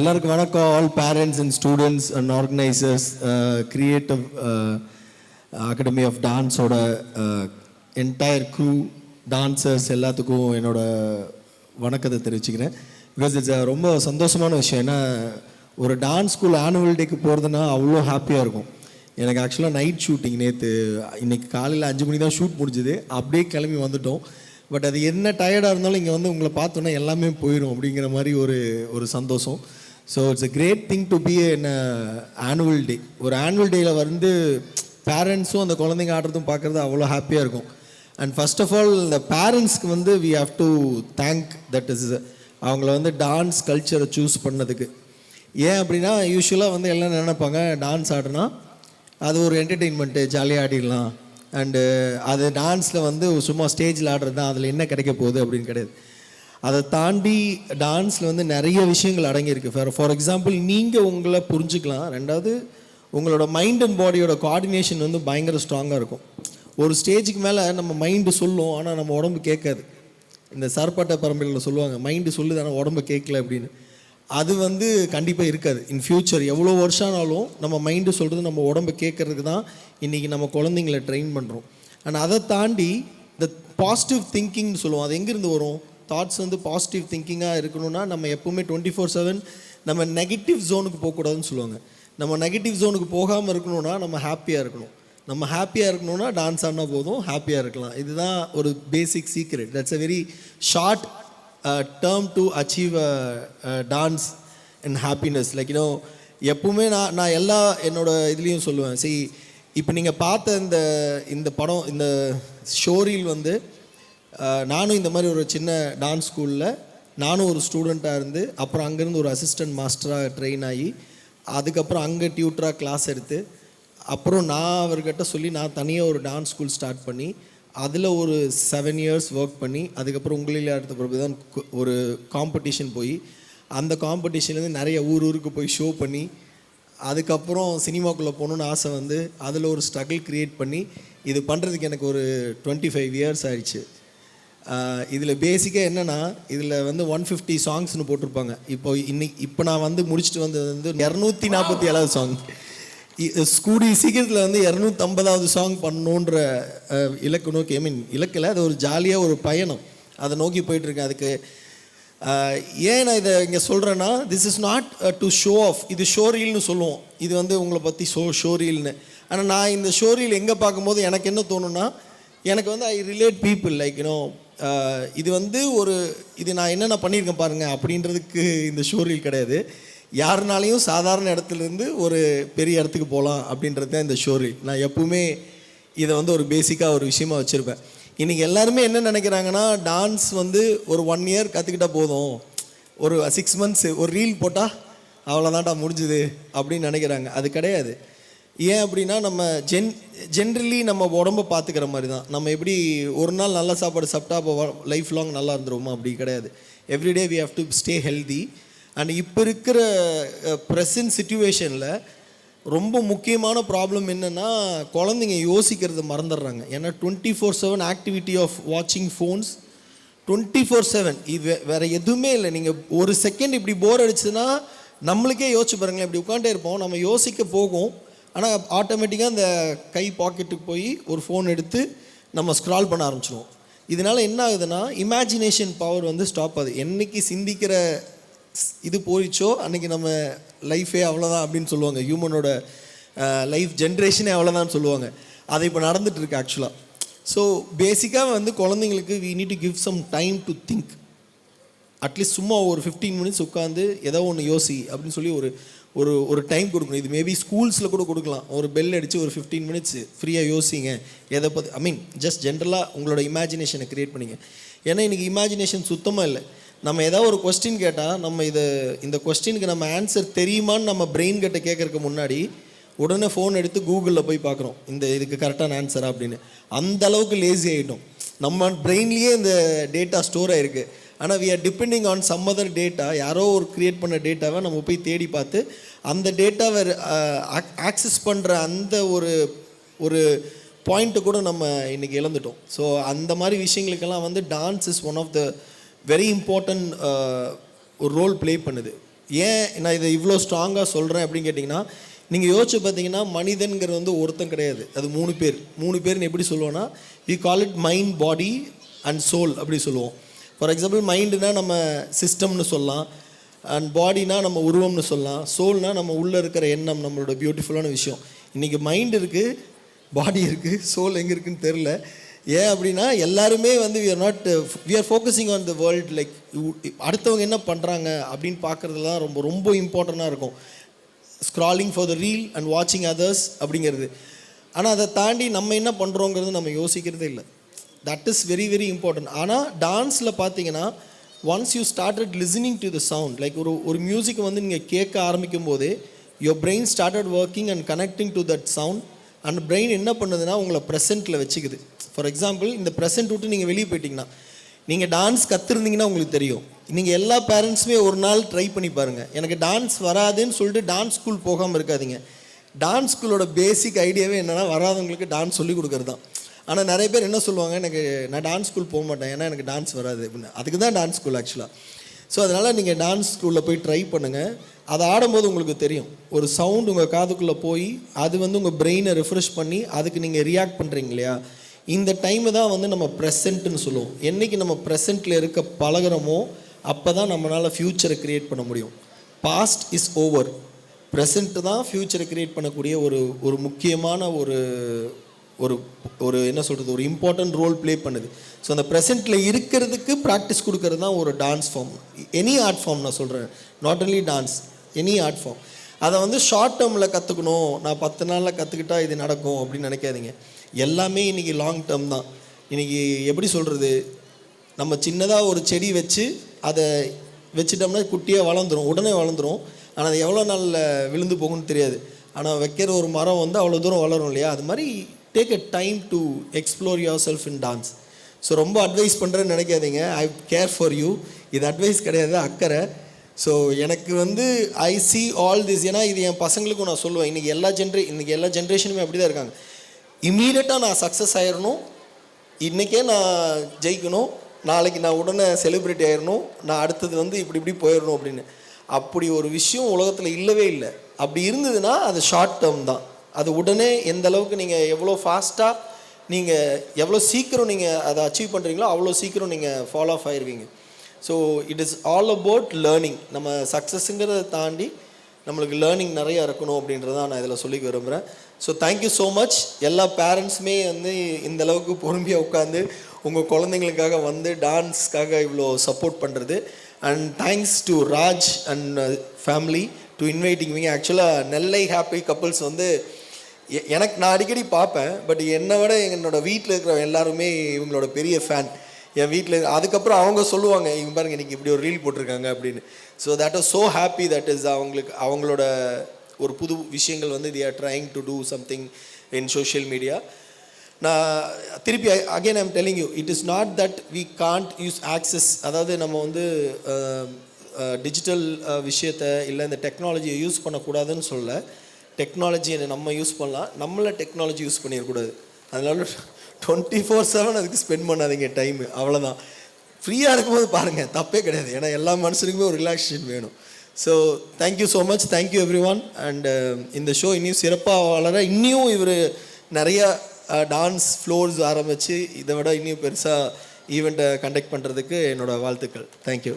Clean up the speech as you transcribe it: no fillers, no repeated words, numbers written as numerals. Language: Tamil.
எல்லாருக்கும் வணக்கம். All parents and students and organisers, creative academy of டான்ஸோட என்டையர் க்ரூ, டான்சர்ஸ் எல்லாத்துக்கும் என்னோட வணக்கத்தை தெரிவிச்சுக்கிறேன். பிகாஸ் இட்ஸ் ரொம்ப சந்தோஷமான விஷயம். ஏன்னா ஒரு டான்ஸ் ஸ்கூல் ஆனுவல் டேக்கு போகிறதுனா அவ்வளோ ஹாப்பியாக இருக்கும். எனக்கு ஆக்சுவலாக நைட் ஷூட்டிங் இன்னைக்கு காலையில் 5 மணி தான் ஷூட் முடிஞ்சுது. அப்படியே கிளம்பி வந்துட்டோம். பட் அது என்ன டயர்டாக இருந்தாலும் இங்கே வந்து உங்களை பார்த்தோன்னா எல்லாமே போயிடும் அப்படிங்கிற மாதிரி ஒரு சந்தோஷம். So it's a great thing to be in annual day. ஒரு ஆனுவல் டேயில் வந்து பேரண்ட்ஸும் அந்த குழந்தைங்க ஆடுறதும் பார்க்குறது அவ்வளோ ஹாப்பியாக இருக்கும். அண்ட் ஃபர்ஸ்ட் ஆஃப் ஆல் இந்த பேரண்ட்ஸ்க்கு வந்து we have to thank that is அவங்கள வந்து டான்ஸ் கல்ச்சரை சூஸ் பண்ணதுக்கு. ஏன் அப்படின்னா யூஸ்வலாக வந்து எல்லாம் நினைப்பாங்க டான்ஸ் ஆடுனா அது ஒரு என்டர்டெயின்மெண்ட்டு, ஜாலியாக ஆடிடலாம். அண்டு அது டான்ஸில் வந்து சும்மா ஸ்டேஜில் ஆடுறது தான், அதில் என்ன கிடைக்க போகுது அப்படின்னு கிடையாது. அதை தாண்டி டான்ஸில் வந்து நிறைய விஷயங்கள் அடங்கியிருக்கு. ஃபார் எக்ஸாம்பிள், நீங்கள் உங்களை புரிஞ்சுக்கலாம். ரெண்டாவது, உங்களோட மைண்ட் அண்ட் பாடியோட கோஆர்டினேஷன் வந்து பயங்கர ஸ்ட்ராங்காக இருக்கும். ஒரு ஸ்டேஜுக்கு மேலே நம்ம மைண்டு சொல்லும், ஆனால் நம்ம உடம்பு கேட்காது. இந்த சர்பட்ட பரம்பரையில் சொல்லுவாங்க, மைண்டு சொல்லுது ஆனால் உடம்பு கேட்கல அப்படின்னு. அது வந்து கண்டிப்பாக இருக்காது. இன் ஃப்யூச்சர் எவ்வளோ வருஷம் ஆனாலும் நம்ம மைண்டு சொல்கிறது நம்ம உடம்பு கேட்குறதுக்கு தான் இன்றைக்கி நம்ம குழந்தைங்கள ட்ரெயின் பண்ணுறோம். அண்ட் அதை தாண்டி இந்த பாசிட்டிவ் திங்கிங்னு சொல்லுவோம். அது எங்கேருந்து வரும்? தாட்ஸ் வந்து பாசிட்டிவ் திங்கிங்காக இருக்கணும்னா நம்ம எப்போவுமே 24/7 நம்ம நெகட்டிவ் ஜோனுக்கு போகக்கூடாதுன்னு சொல்லுவாங்க. நம்ம நெகட்டிவ் ஜோனுக்கு போகாமல் இருக்கணும்னா நம்ம ஹாப்பியாக இருக்கணும். நம்ம ஹாப்பியாக இருக்கணும்னா டான்ஸ் ஆடினா போதும், ஹாப்பியாக இருக்கலாம். இதுதான் ஒரு basic secret. That's a very short term to achieve dance and happiness. Like எப்பவுமே நான் எல்லா என்னோட இதுலேயும் சொல்லுவேன். சரி, இப்போ நீங்கள் பார்த்த இந்த படம், இந்த ஷோரீல் வந்து நானும் இந்த மாதிரி ஒரு சின்ன டான்ஸ் ஸ்கூலில் நானும் ஒரு ஸ்டூடெண்ட்டாக இருந்து, அப்புறம் அங்கேருந்து ஒரு அசிஸ்டன்ட் மாஸ்டராக ட்ரெயின் ஆகி, அதுக்கப்புறம் அங்கே டியூட்டராக கிளாஸ் எடுத்து, அப்புறம் நான் அவர்கிட்ட சொல்லி நான் தனியாக ஒரு டான்ஸ் ஸ்கூல் ஸ்டார்ட் பண்ணி அதில் ஒரு 7 years ஒர்க் பண்ணி, அதுக்கப்புறம் உங்களில் அடுத்த பிறகு தான் ஒரு காம்படிஷன் போய், அந்த காம்படிஷன்லேருந்து நிறைய ஊருக்கு போய் ஷோ பண்ணி, அதுக்கப்புறம் சினிமாக்குள்ளே போகணுன்னு ஆசை வந்து அதில் ஒரு ஸ்ட்ரகிள் க்ரியேட் பண்ணி இது பண்ணுறதுக்கு எனக்கு ஒரு 25 years ஆயிடுச்சு. இதில் பேசிக்காக என்னென்னா, இதில் வந்து 150 சாங்ஸ்னு போட்டிருப்பாங்க. இப்போ நான் வந்து முடிச்சுட்டு வந்தது வந்து 247 சாங். கூடி சீக்கிரத்தில் வந்து 250வது சாங் பண்ணணுன்ற இலக்கு நோக்கி, இலக்கில் அது ஒரு ஜாலியாக ஒரு பயணம், அதை நோக்கி போயிட்டுருக்கேன். அதுக்கு ஏன் நான் இதை இங்கே சொல்கிறேன்னா, this is not to show off. இது ஷோரீல்னு சொல்லுவோம், இது வந்து உங்களை பற்றி ஷோரீல்னு. ஆனால் நான் இந்த ஷோரீல் எங்கே பார்க்கும்போது எனக்கு என்ன தோணுன்னா, எனக்கு வந்து ஐ ரிலேட் பீப்புள் லைக் இது வந்து இது நான் என்னென்ன பண்ணியிருக்கேன் பாருங்கள் அப்படின்றதுக்கு இந்த ஷோரீல் கிடையாது. யாருனாலையும் சாதாரண இடத்துலேருந்து ஒரு பெரிய இடத்துக்கு போகலாம் அப்படின்றது தான் இந்த ஷோரீல். நான் எப்பவுமே இதை வந்து ஒரு பேசிக்காக ஒரு விஷயமா வச்சுருப்பேன். இன்றைக்கி எல்லாருமே என்ன நினைக்கிறாங்கன்னா, டான்ஸ் வந்து ஒரு 1 year கற்றுக்கிட்டால் போதும், ஒரு 6 months ஒரு ரீல் போட்டால் அவ்வளோதான்டா முடிஞ்சுது அப்படின்னு நினைக்கிறாங்க. அது கிடையாது. ஏன் அப்படின்னா, நம்ம ஜென்ரலி நம்ம உடம்பை பார்த்துக்கிற மாதிரி தான். நம்ம எப்படி ஒரு நாள் நல்ல சாப்பாடு சாப்பிட்டா அப்போ லைஃப் லாங் நல்லா இருந்துருவோமா? அப்படி கிடையாது. Everyday we have to stay healthy. And இப்போ இருக்கிற ப்ரெசன்ட் சிச்சுவேஷனில் ரொம்ப முக்கியமான ப்ராப்ளம் என்னென்னா, குழந்தைங்க யோசிக்கிறத மறந்துடுறாங்க. ஏன்னா 24/7 ஆக்டிவிட்டி ஆஃப் வாட்சிங் ஃபோன்ஸ், 24/7 இது வேறு எதுவுமே இல்லை. நீங்கள் ஒரு செகண்ட் இப்படி போர் அடிச்சுன்னா நம்மளுக்கே யோசிச்சு பாருங்களேன். இப்படி உட்காண்டே இருப்போம், நம்ம யோசிக்க போகும், ஆனால் ஆட்டோமேட்டிக்காக அந்த கை பாக்கெட்டுக்கு போய் ஒரு ஃபோன் எடுத்து நம்ம ஸ்க்ரால் பண்ண ஆரம்பிச்சிடுவோம். இதனால் என்ன ஆகுதுன்னா, இமேஜினேஷன் பவர் வந்து ஸ்டாப் ஆகுது. என்றைக்கு சிந்திக்கிற இது போயிடுச்சோ அன்றைக்கி நம்ம லைஃபே அவ்வளோதான் அப்படின்னு சொல்லுவாங்க. ஹியூமனோட லைஃப் ஜென்ரேஷனே அவ்வளோதான் சொல்லுவாங்க. அது இப்போ நடந்துகிட்ருக்கு ஆக்சுவலாக. ஸோ பேசிக்காக வந்து குழந்தைங்களுக்கு we need to give some time to think. At least சும்மா ஒரு 15 minutes உட்காந்து ஏதோ ஒன்று யோசி அப்படின்னு சொல்லி ஒரு டைம் கொடுக்கணும். இது மேபி ஸ்கூல்ஸில் கூட கொடுக்கலாம். ஒரு பெல் அடித்து ஒரு 15 minutes ஃப்ரீயாக யோசிங்க. எதை பற்றி ஜஸ்ட் ஜென்ரலாக உங்களோட இமேஜினேஷனை க்ரியேட் பண்ணிங்க. ஏன்னா இன்றைக்கி இமேஜினேஷன் சுத்தமாக இல்லை. நம்ம ஏதாவது ஒரு கொஸ்டின் கேட்டால் நம்ம இந்த கொஸ்டினுக்கு நம்ம ஆன்சர் தெரியுமான்னு நம்ம பிரெயின் கிட்ட கேட்குறதுக்கு முன்னாடி உடனே ஃபோன் எடுத்து கூகுளில் போய் பார்க்குறோம், இதுக்கு கரெக்டான ஆன்சரா அப்படின்னு. அந்த அளவுக்கு லேசி ஆகிட்டோம். நம்ம பிரெயின்லேயே இந்த டேட்டா ஸ்டோர் ஆகிருக்கு. ஆனால் we are depending on some other data. யாரோ ஒரு க்ரியேட் பண்ண டேட்டாவை நம்ம போய் தேடி பார்த்து அந்த டேட்டாவை ஆக்சஸ் பண்ணுற அந்த ஒரு பாயிண்ட்டை கூட நம்ம இன்றைக்கி இழந்துட்டோம். ஸோ அந்த மாதிரி விஷயங்களுக்கெல்லாம் வந்து dance is one of the very important ஒரு ரோல் ப்ளே பண்ணுது. ஏன் நான் இதை இவ்வளோ ஸ்ட்ராங்காக சொல்கிறேன் அப்படின்னு கேட்டிங்கன்னா, நீங்கள் யோசிச்சு பார்த்தீங்கன்னா மனிதன்கிறது வந்து ஒருத்தன் கிடையாது, அது 3 பேர்னு எப்படி சொல்லுவோன்னா, we call it mind, body and soul அப்படி சொல்லுவோம். ஃபார் எக்ஸாம்பிள் மைண்டுனா நம்ம சிஸ்டம்னு சொல்லலாம், அண்ட் பாடினா நம்ம உருவம்னு சொல்லலாம், சோல்னால் நம்ம உள்ளே இருக்கிற எண்ணம், நம்மளோட பியூட்டிஃபுல்லான விஷயம். இன்றைக்கி மைண்ட் இருக்குது, பாடி இருக்குது, சோல் எங்கே இருக்குதுன்னு தெரில. ஏன் அப்படின்னா எல்லாருமே வந்து we are focusing on the world, like அடுத்தவங்க என்ன பண்ணுறாங்க அப்படின்னு பார்க்குறதுலாம் ரொம்ப ரொம்ப இம்பார்ட்டண்ட்டாக இருக்கும். Scrolling for the reel and வாட்சிங் அதர்ஸ் அப்படிங்கிறது. ஆனால் அதை தாண்டி நம்ம என்ன பண்ணுறோங்கிறது நம்ம யோசிக்கிறதே இல்லை. That is very very important. ஆனால் டான்ஸில் பார்த்தீங்கன்னா once you started listening to the sound, like ஒரு மியூசிக் வந்து நீங்கள் கேட்க ஆரம்பிக்கும் போதே your brain started working and connecting to that sound. அந்த பிரெயின் என்ன பண்ணுதுன்னா உங்களை ப்ரெசென்ட்டில் வச்சுக்குது. ஃபார் எக்ஸாம்பிள் இந்த ப்ரெசென்ட் விட்டு நீங்கள் வெளியே போயிட்டீங்கன்னா, நீங்கள் டான்ஸ் கற்றுருந்தீங்கன்னா உங்களுக்கு தெரியும். நீங்கள் எல்லா பேரண்ட்ஸுமே ஒரு நாள் ட்ரை பண்ணி பாருங்கள். எனக்கு டான்ஸ் வராதுன்னு சொல்லிட்டு டான்ஸ் ஸ்கூல் போகாமல் இருக்காதிங்க. டான்ஸ் ஸ்கூலோட பேசிக் ஐடியாவே என்னென்னா வராதவங்களுக்கு டான்ஸ் சொல்லி கொடுக்குறது தான். ஆனால் நிறைய பேர் என்ன சொல்லுவாங்க, நான் டான்ஸ் ஸ்கூல் போக மாட்டேன் ஏன்னா எனக்கு டான்ஸ் வராது அப்படின்னு. அதுக்கு தான் டான்ஸ் ஸ்கூல் ஆக்சுவலாக. ஸோ அதனால் நீங்கள் டான்ஸ் ஸ்கூலில் போய் ட்ரை பண்ணுங்கள். அதை ஆடும்போது உங்களுக்கு தெரியும், ஒரு சவுண்ட் உங்கள் காதுக்குள்ளே போய் அது வந்து உங்கள் பிரெயினை ரிஃப்ரெஷ் பண்ணி அதுக்கு நீங்கள் ரியாக்ட் பண்ணுறீங்க இல்லையா, இந்த டைமு தான் வந்து நம்ம ப்ரெசென்ட்டுன்னு சொல்லுவோம். என்றைக்கு நம்ம ப்ரெசென்ட்டில் இருக்க பழகிறோமோ அப்போ தான் நம்மளால் ஃப்யூச்சரை க்ரியேட் பண்ண முடியும். பாஸ்ட் இஸ் ஓவர், ப்ரெசென்ட்டு தான் ஃப்யூச்சரை க்ரியேட் பண்ணக்கூடிய ஒரு முக்கியமான ஒரு ஒரு ஒரு என்ன சொல்கிறது, ஒரு இம்பார்ட்டன்ட் ரோல் ப்ளே பண்ணுது. ஸோ அந்த ப்ரெசென்ட்டில் இருக்கிறதுக்கு ப்ராக்டிஸ் கொடுக்கறது தான் ஒரு dance form. Any art form நான் சொல்கிறேன், not only dance, any art form. அதை வந்து ஷார்ட் டேர்மில் கற்றுக்கணும், நான் 10 நாளில் கற்றுக்கிட்டா இது நடக்கும் அப்படின்னு நினைக்காதீங்க. எல்லாமே இன்றைக்கி லாங் டேர்ம் தான். இன்றைக்கி எப்படி சொல்கிறது, நம்ம சின்னதாக ஒரு செடி வச்சு அதை வச்சிட்டோம்னா குட்டியாக வளர்ந்துடும், உடனே வளர்ந்துடும். ஆனால் அது எவ்வளோ நாளில் விழுந்து போகும்னு தெரியாது. ஆனால் வைக்கிற ஒரு மரம் வந்து அவ்வளோ தூரம் வளரும் இல்லையா, அது மாதிரி take a time to explore your self in dance. So ரொம்ப அட்வைஸ் பண்ணுறேன்னு நினைக்காதீங்க, ஐ கேர் ஃபார் யூ. இது அட்வைஸ் கிடையாது, அக்கறை. ஸோ எனக்கு வந்து ஐ சி ஆல் திஸ். ஏன்னா இது என் பசங்களுக்கும் நான் சொல்லுவேன், இன்றைக்கி எல்லா ஜென்ரேஷனுமே அப்படி தான் இருக்காங்க. இம்மீடியட்டாக நான் சக்ஸஸ் ஆகிடணும், இன்றைக்கே நான் ஜெயிக்கணும், நாளைக்கு நான் உடனே செலிப்ரிட்டி ஆகிடணும், நான் அடுத்தது வந்து இப்படி போயிடணும் அப்படின்னு. அப்படி ஒரு விஷயம் உலகத்தில் இல்லவே இல்லை. அப்படி இருந்ததுன்னா அது ஷார்ட் டேர்ம் தான். அது உடனே எந்த அளவுக்கு நீங்கள் எவ்வளோ ஃபாஸ்ட்டாக, நீங்கள் எவ்வளோ சீக்கிரம் நீங்கள் அதை அச்சீவ் பண்ணுறீங்களோ அவ்வளோ சீக்கிரம் நீங்கள் ஃபாலோ ஆஃப் ஆயிடுவீங்க. So it is all about learning. நம்ம சக்ஸஸுங்கிறத தாண்டி நம்மளுக்கு லேர்னிங் நிறையா இருக்கணும் அப்படின்றதான் நான் இதில் சொல்லிக்க விரும்புகிறேன். So thank you so much. எல்லா பேரண்ட்ஸுமே வந்து இந்தளவுக்கு பொறுமையாக உட்காந்து உங்கள் குழந்தைங்களுக்காக வந்து டான்ஸ்க்காக இவ்வளோ சப்போர்ட் பண்ணுறது. And thanks to Raj and family to inviting me. ஆக்சுவலாக நெல்லை ஹாப்பி கப்புள்ஸ் வந்து எனக்கு நான் அடிக்கடி பார்ப்பேன், பட் என்னை விட என்னோடய வீட்டில் இருக்கிற எல்லாருமே இவங்களோட பெரிய ஃபேன். என் வீட்டில் அதுக்கப்புறம் அவங்க சொல்லுவாங்க, இவங்க பாருங்க இன்றைக்கி இப்படி ஒரு ரீல் போட்டிருக்காங்க அப்படின்னு. So that is so happy. That is அவங்களோட ஒரு புது விஷயங்கள் வந்து they are trying to do something in social media. நான் திருப்பி again I am telling you, it is not that we can't use access. அதாவது நம்ம வந்து டிஜிட்டல் விஷயத்தை இல்லை இந்த டெக்னாலஜியை யூஸ் பண்ணக்கூடாதுன்னு சொல்ல. டெக்னாலஜியை நம்ம யூஸ் பண்ணலாம், நம்மளை டெக்னாலஜி யூஸ் பண்ணிடக்கூடாது. அதனால 24/7 அதுக்கு ஸ்பெண்ட் பண்ணாதீங்க டைமு, அவ்வளோதான். ஃப்ரீயாக இருக்கும்போது பாருங்கள், தப்பே கிடையாது. ஏன்னா எல்லா மனுஷனுக்குமே ஒரு ரிலாக்ஸேஷன் வேணும். So thank you so much, thank you every one. And இந்த ஷோ இன்னும் சிறப்பாக வளர, இன்னும் இவர் நிறையா டான்ஸ் ஃப்ளோர்ஸ் ஆரம்பித்து இதை விட இன்னும் பெருசாக ஈவெண்ட்டை கண்டக்ட் பண்ணுறதுக்கு என்னோடய வாழ்த்துக்கள். தேங்க்யூ.